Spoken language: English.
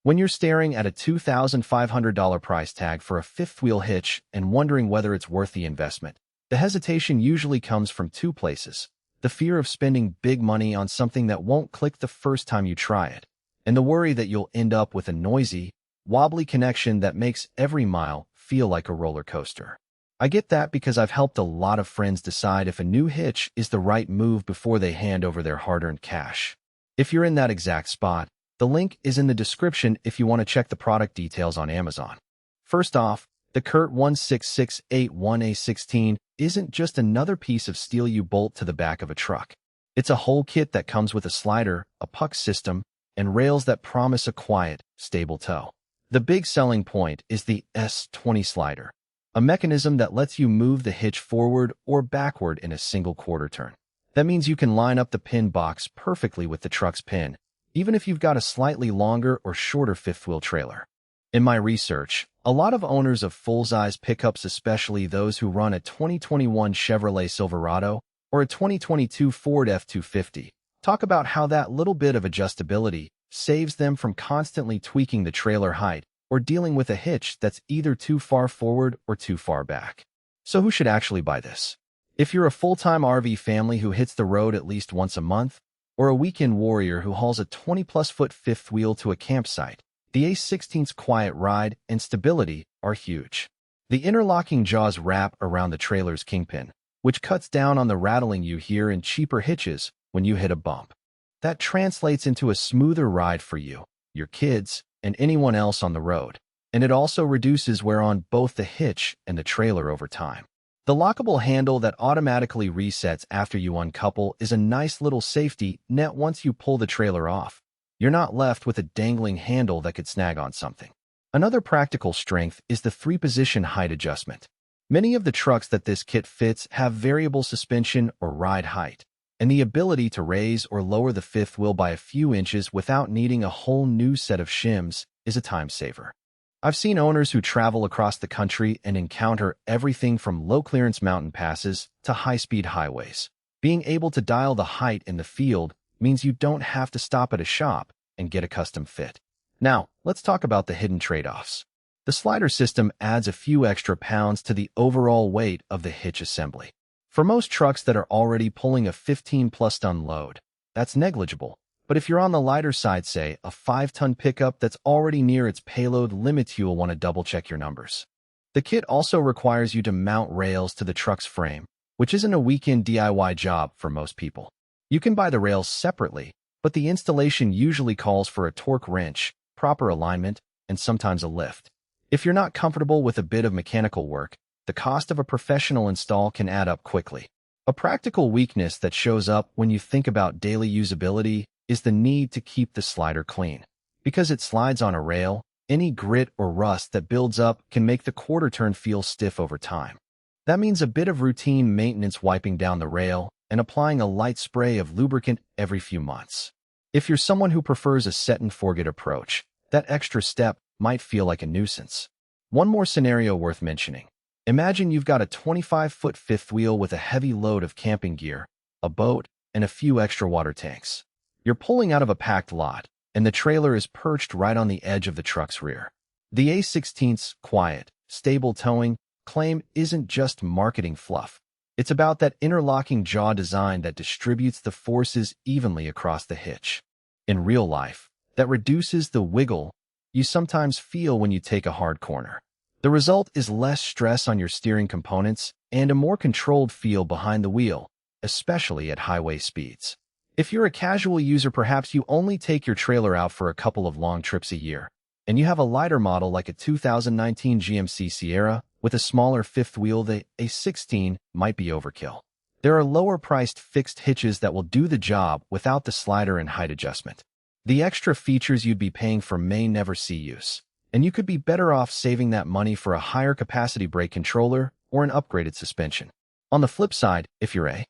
When you're staring at a $2,500 price tag for a fifth-wheel hitch and wondering whether it's worth the investment, the hesitation usually comes from two places: the fear of spending big money on something that won't click the first time you try it, and the worry that you'll end up with a noisy, wobbly connection that makes every mile feel like a roller coaster. I get that because I've helped a lot of friends decide if a new hitch is the right move before they hand over their hard-earned cash. If you're in that exact spot, the link is in the description if you want to check the product details on Amazon. First off, the CURT 16681 A16 isn't just another piece of steel you bolt to the back of a truck. It's a whole kit that comes with a slider, a puck system, and rails that promise a quiet, stable tow. The big selling point is the S20 slider, a mechanism that lets you move the hitch forward or backward in a single quarter turn. That means you can line up the pin box perfectly with the truck's pin, even if you've got a slightly longer or shorter fifth-wheel trailer. In my research, a lot of owners of full-size pickups, especially those who run a 2021 Chevrolet Silverado or a 2022 Ford F-250, talk about how that little bit of adjustability saves them from constantly tweaking the trailer height or dealing with a hitch that's either too far forward or too far back. So who should actually buy this? If you're a full-time RV family who hits the road at least once a month, or a weekend warrior who hauls a 20-plus-foot fifth wheel to a campsite, the A16's quiet ride and stability are huge. The interlocking jaws wrap around the trailer's kingpin, which cuts down on the rattling you hear in cheaper hitches when you hit a bump. That translates into a smoother ride for you, your kids, and anyone else on the road, and it also reduces wear on both the hitch and the trailer over time. The lockable handle that automatically resets after you uncouple is a nice little safety net once you pull the trailer off. You're not left with a dangling handle that could snag on something. Another practical strength is the three-position height adjustment. Many of the trucks that this kit fits have variable suspension or ride height, and the ability to raise or lower the fifth wheel by a few inches without needing a whole new set of shims is a time saver. I've seen owners who travel across the country and encounter everything from low-clearance mountain passes to high-speed highways. Being able to dial the height in the field means you don't have to stop at a shop and get a custom fit. Now, let's talk about the hidden trade-offs. The slider system adds a few extra pounds to the overall weight of the hitch assembly. For most trucks that are already pulling a 15-plus-ton load, that's negligible. But if you're on the lighter side, say, a 5-ton pickup that's already near its payload limits, you'll want to double-check your numbers. The kit also requires you to mount rails to the truck's frame, which isn't a weekend DIY job for most people. You can buy the rails separately, but the installation usually calls for a torque wrench, proper alignment, and sometimes a lift. If you're not comfortable with a bit of mechanical work, the cost of a professional install can add up quickly. A practical weakness that shows up when you think about daily usability is the need to keep the slider clean. Because it slides on a rail, any grit or rust that builds up can make the quarter turn feel stiff over time. That means a bit of routine maintenance, wiping down the rail and applying a light spray of lubricant every few months. If you're someone who prefers a set-and-forget approach, that extra step might feel like a nuisance. One more scenario worth mentioning. Imagine you've got a 25-foot fifth wheel with a heavy load of camping gear, a boat, and a few extra water tanks. You're pulling out of a packed lot, and the trailer is perched right on the edge of the truck's rear. The A16's quiet, stable towing claim isn't just marketing fluff. It's about that interlocking jaw design that distributes the forces evenly across the hitch. In real life, that reduces the wiggle you sometimes feel when you take a hard corner. The result is less stress on your steering components and a more controlled feel behind the wheel, especially at highway speeds. If you're a casual user, perhaps you only take your trailer out for a couple of long trips a year, and you have a lighter model like a 2019 GMC Sierra with a smaller fifth wheel, the A16 might be overkill. There are lower-priced fixed hitches that will do the job without the slider and height adjustment. The extra features you'd be paying for may never see use, and you could be better off saving that money for a higher capacity brake controller or an upgraded suspension. On the flip side, if you're a